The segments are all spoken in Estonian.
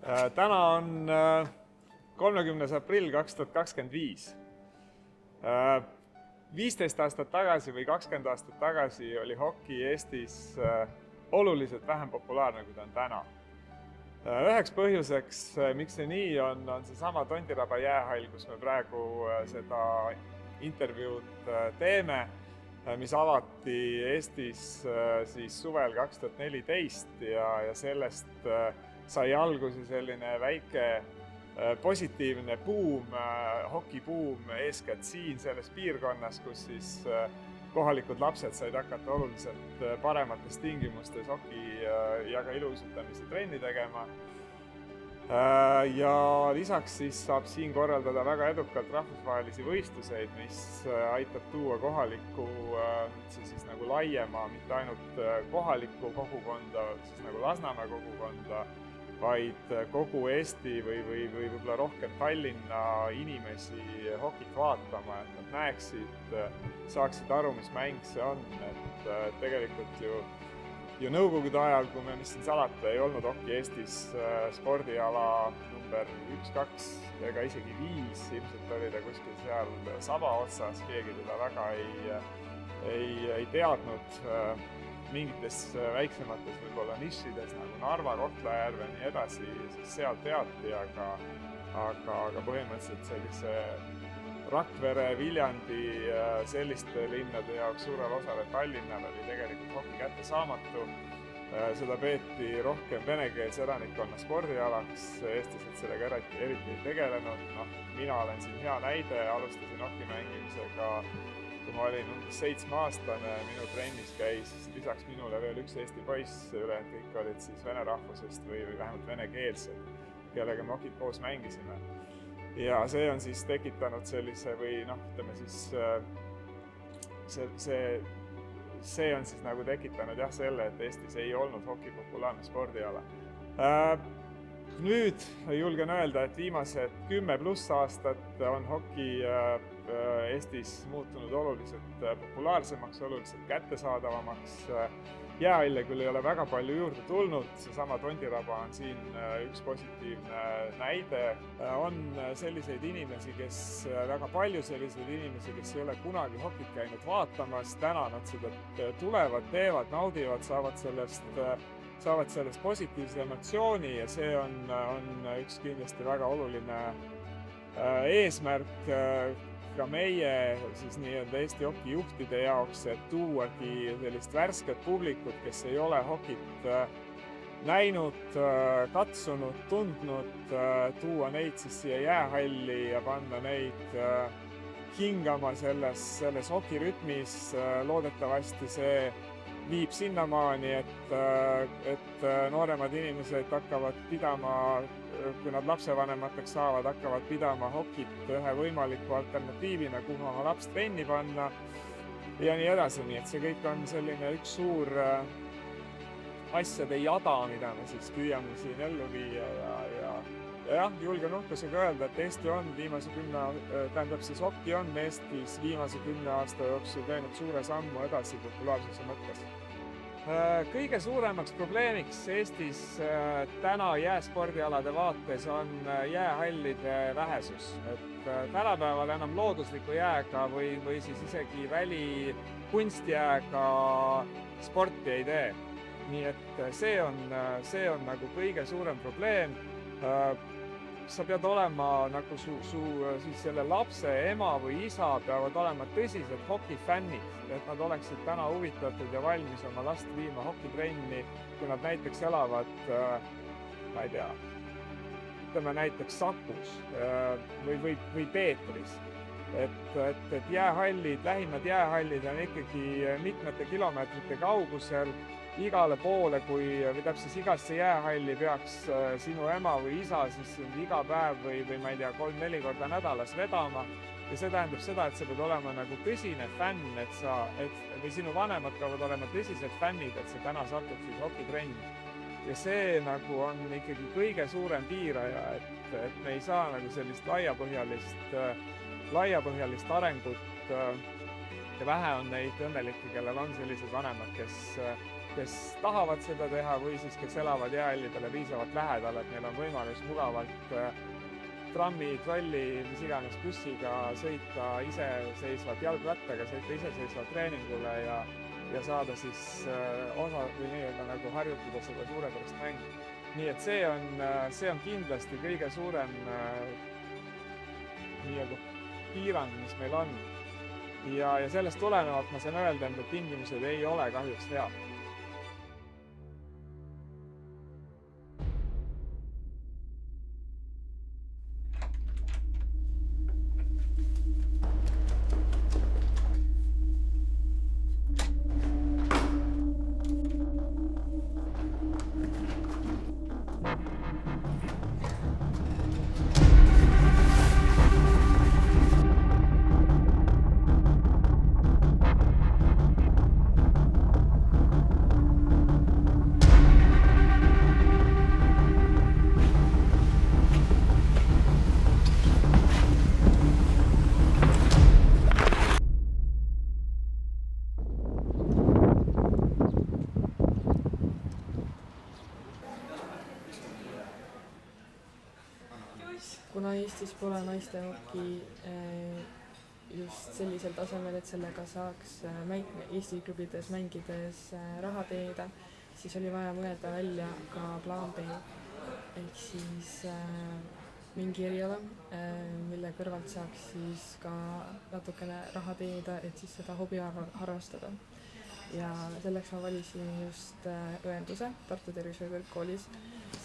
Täna on 30. aprill 2025. 15 aastat tagasi või 20 aastat tagasi oli hoki Eestis oluliselt vähem populaarne, kui ta on täna. Üheks põhjuseks, miks see nii on seesama Tondiraba jäähall, kus me praegu seda intervjuud teeme, mis avati Eestis siis suvel 2014 ja sellest sai alguse selline väike positiivne buum, hokibuum eeskätt siin selles piirkonnas, kus siis kohalikud lapsed said hakata oluliselt paremates tingimustes hoki ja ka iluuisutamise trenni tegema. Ja lisaks siis saab siin korraldada väga edukalt rahvusvahelisi võistluseid, mis aitab tuua kohalikku, siis nagu laiema, mitte ainult kohalikku kogukonda, siis nagu Lasnamäe kogukonda, vaid kogu Eesti või võib-olla rohkem Tallinna inimesi hokit vaatama, et nad näeksid, saaksid aru, mis mäng see on. Et tegelikult ju nõukogude ajal, kui me mis siin salata, ei olnud hoki Eestis spordiala number 1, 2 ega isegi 5, ilmselt oli ta kuskil seal saba otsas, keegi teda väga ei teadnud. Mingites väiksemates võib-olla nišides nagu Narva, Kohtla-Järve ja nii edasi, siis seal teati, aga põhimõtteliselt sellise Rakvere, Viljandi, selliste linnade jaoks suurel osale Tallinnal oli tegelikult hoki kättesaamatu. Seda peeti rohkem venekeelse elanikkonna spordialaks, eestlased sellega eriti ei tegelenud. Mina olen siin hea näide, alustasin hoki mängimisega kui ma olin umbes 7-aastane, minu trennis käis lisaks minule veel üks Eesti poiss, ülejäänud kõik olid siis vene rahvusest või vähemalt venekeelsed, kellega me hokit koos mängisime. Ja see on siis tekitanud sellise või ütleme siis, see on siis nagu tekitanud selle, et Eestis ei olnud hoki populaarne spordiala. Nüüd julgen öelda, et viimased 10+ aastat on hoki Eestis muutunud oluliselt populaarsemaks, oluliselt kättesaadavamaks. Jäähalle küll ei ole väga palju juurde tulnud, seesama Tondiraba on siin üks positiivne näide. On selliseid inimesi, väga palju selliseid inimesi, kes ei ole kunagi hokit käinud vaatamas, täna nad seda tulevad, teevad, naudivad, saavad sellest positiivse emotsiooni ja see on üks kindlasti väga oluline eesmärk ka meie siis nii-öelda Eesti hokijuhtide jaoks, et tuuagi sellist värsket publikut, kes ei ole hokit näinud, katsunud, tundnud, tuua neid siis siia jäähalli ja panna neid hingama selles hokirütmis. Loodetavasti see viib sinnamaani, et nooremad inimesed hakkavad pidama, kui nad lapsevanemateks saavad, hakkavad pidama hokit ühe võimaliku alternatiivina, kuhu oma laps trenni panna ja nii edasi. Nii et see kõik on selline üks suur asjade jada, mida me siis püüame siin ellu viia ja julgen uhkusega öelda, et Eesti on hoki on Eestis viimase 10 aasta jooksul teinud suure sammu edasi populaarsuse mõttes. Kõige suuremaks probleemiks Eestis täna jääspordialade vaates on jäähallide vähesus. Et tänapäeval enam loodusliku jääga või siis isegi kunstjääga sporti ei tee. Nii et see on nagu kõige suurem probleem. Sa pead olema nagu siis selle lapse ema või isa peavad olema tõsised hokifännid, et nad oleksid täna huvitatud ja valmis oma last viima hokitrenni, kui nad näiteks elavad, ma ei tea, ütleme näiteks Sakus või Peetris. Et jäähallid, lähimad jäähallid on ikkagi mitmete kilomeetrite kaugusel. Igale poole, igasse jäähalli peaks sinu ema või isa siis iga päev või ma ei tea, 3-4 korda nädalas vedama. Ja see tähendab seda, et sa pead olema nagu tõsine fänn, või sinu vanemad peavad olema tõsised fännid, et sa täna satud siis hokitrenni. Ja see nagu on ikkagi kõige suurem piiraja, et me ei saa nagu sellist laiapõhjalist arengut ja vähe on neid õnnelikke, kellel on sellised vanemad, kes tahavad seda teha või siis kes elavad jäähallidele piisavalt lähedal, et neil on võimalus mugavalt trammi, trolli, mis iganes bussiga sõita iseseisvalt jalgrattaga, sõita iseseisvalt treeningule ja saada siis osa või nii-öelda nagu harjutada seda suurepärast mängu. Nii et see on kindlasti kõige suurem nii-öelda piirang, mis meil on. Ja sellest tulenevalt ma saan öelda, et tingimused ei ole kahjuks head. Kuna Eestis pole naiste hoki just sellisel tasemel, et sellega saaks Eesti klubides mängides raha teenida, siis oli vaja mõelda välja ka plaan B. Ehk siis mingi eriala, mille kõrvalt saaks siis ka natukene raha teenida, et siis seda hobi harrastada. Ja selleks ma valisin just õenduse Tartu Tervishoiu Kõrgkoolis,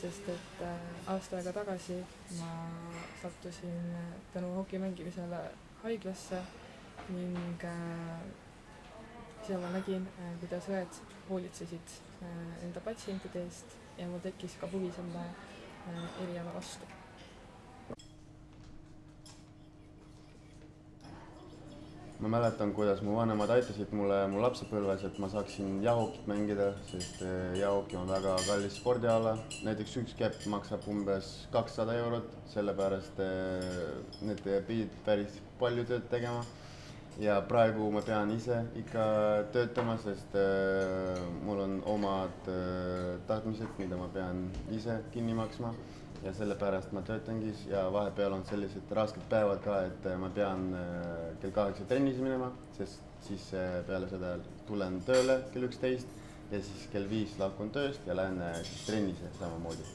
sest et aasta aega tagasi ma sattusin tänu hoki mängimisele haiglasse ning seal ma nägin, kuidas õed hoolitsesid enda patsientide eest ja mul tekkis ka huvi selle eriala vastu. Ma mäletan, kuidas mu vanemad aitasid mulle mu lapsepõlves, et ma saaksin jahokit mängida, sest jahoki on väga kallis spordiala. Näiteks üks käpp maksab umbes 200 €, sellepärast need pidid päris palju tööd tegema. Ja praegu ma pean ise ikka töötama, sest mul on omad tahtmised, mida ma pean ise kinni maksma. Ja sellepärast ma töötangi ja vahepeal on sellised rasked päevad ka, et ma pean kell 8 trennis minema, sest siis peale seda tulen tööle kell 11 ja siis kell 5 lahkun tööst ja lähen siis trennise samamoodi.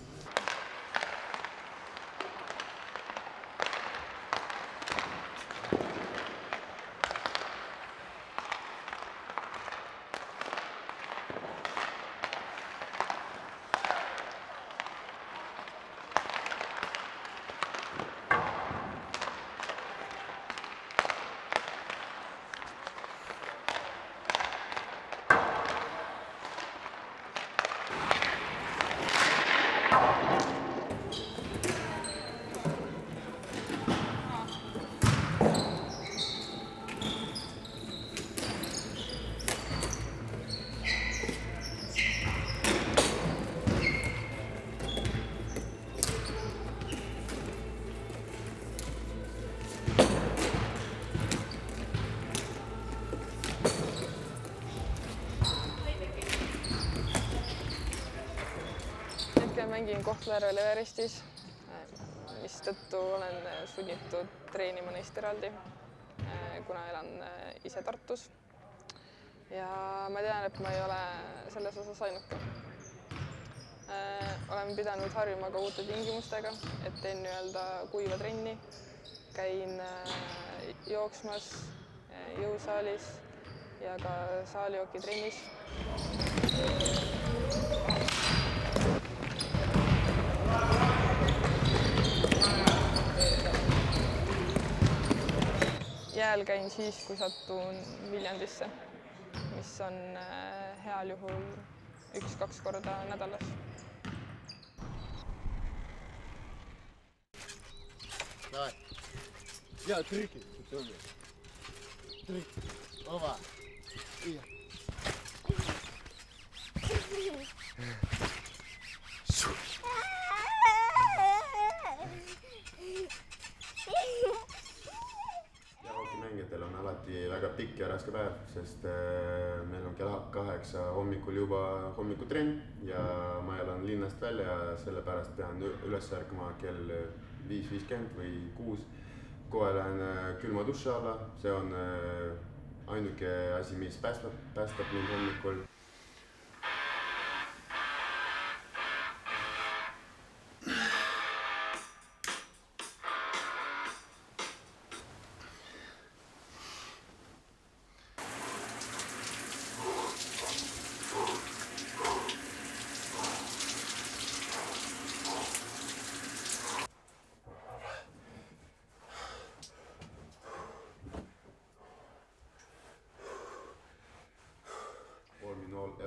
Mängin Kohtla-Järvel Everestis, mistõttu olen sunnitud treenima neist eraldi, kuna elan ise Tartus. Ja ma tean, et ma ei ole selles osas ainuke. Olen pidanud harjuma ka uute tingimustega, et teen nii-öelda kuiva trenni, käin jooksmas, jõusaalis ja ka saalijooki-trennis. Jääl käin siis, kui satun Viljandisse, mis on heal juhul 1-2 korda nädalas. Давай. Я трики. Трики. Ова. И. Jahokimängijatel on alati väga väga pikk ja raske päev, sest meil on kell 8 hommikul juba hommikutrenn ja ma elan linnast välja ja sellepärast pean üles ärkama kell 5:50 või 6. Kohe lähen külma duši alla, see on ainuke asi, mis päästab mind hommikul.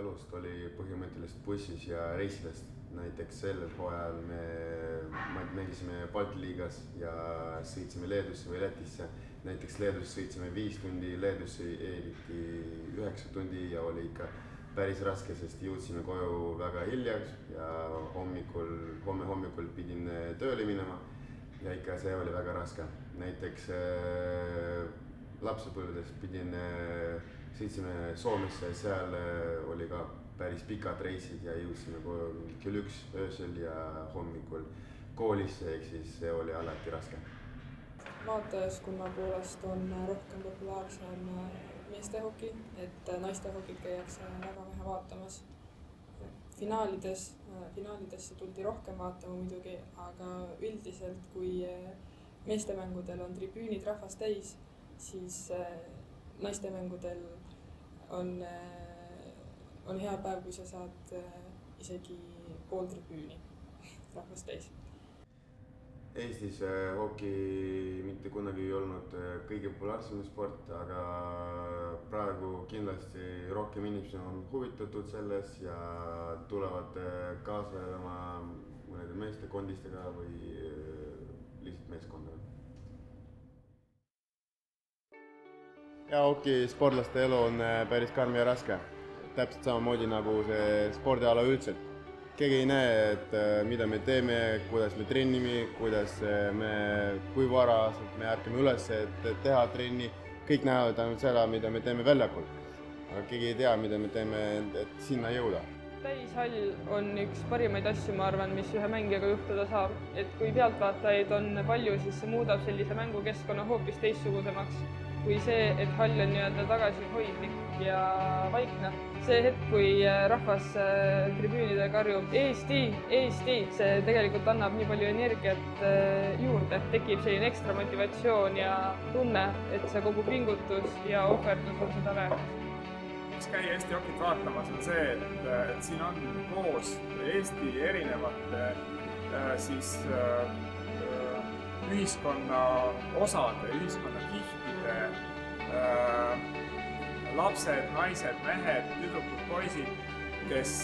Elust oli põhimõtteliselt bussis ja reisidest. Näiteks sellel hooajal me mängisime Balti liigas ja sõitsime Leedusse või Lätisse. Näiteks Leedus sõitsime 5 tundi, Leedusse eriti 9 tundi ja oli ikka päris raske, sest jõudsime koju väga hiljaks ja homme hommikul pidin tööle minema ja ikka see oli väga raske. Näiteks lapsepõlves sõitsime Soomesse, seal oli ka päris pikad reisid ja jõudsime kell 1 öösel ja hommikul koolisse, ehk siis see oli alati raske. Vaatajaskonna poolest on rohkem populaarsem meestehoki, et naistehokit käiakse väga vähe vaatamas. Finaalidesse tuldi rohkem vaatama muidugi, aga üldiselt kui meestemängudel on tribüünid rahvast täis, siis naistemängudel on hea päev, kui sa saad isegi pool tribüüni rahvast täis. Eestis hoki mitte kunagi ei olnud kõige populaarsem sport, aga praegu kindlasti rohkem inimesi on huvitatud selles ja tulevad kaasa oma mõnede meeste kondistega või lihtsalt meeskondaga. Ja hoki sportlaste elu on päris karm ja raske. Täpselt samamoodi nagu see spordiala üldse. Keegi ei näe, et mida me teeme, kuidas me trennime, kui vara me ärkame üles, et teha trenni. Kõik näevad ainult seda, mida me teeme väljakul. Aga keegi ei tea, mida me teeme, et sinna jõuda. Täishall on üks parimaid asju, ma arvan, mis ühe mängijaga juhtuda saab. Et kui pealtvaatajaid on palju, siis see muudab sellise mängukeskkonna hoopis teistsugusemaks kui see, et hall on nii-öelda tagasihoidlik ja vaikne. See hetk, kui rahvas tribüünidel karjub Eesti, Eesti, see tegelikult annab nii palju energiat juurde, tekib selline ekstra motivatsioon ja tunne, et see kogu pingutus ja ohverdus on seda väärt. Miks käia Eesti hokit vaatamas on see, et siin on koos Eesti erinevate ühiskonna osade, ühiskonna kihtide, lapsed, naised, mehed, tüdrukud, poisid, kes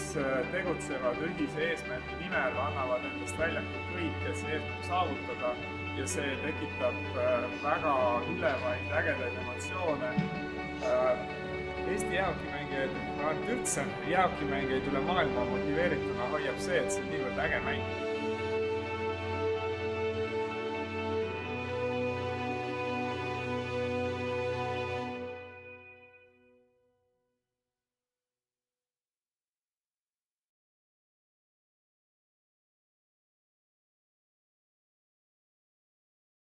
tegutsevad ühise eesmärgi nimel, annavad endast väljakul kõik, et see eesmärk saavutada ja see tekitab väga ülevaid, ägedaid emotsioone. Eesti jäähokimängijaid, ma arvan, et üldse jäähokimängijaid üle maailma motiveerituna hoiab see, et see on niivõrd äge mäng.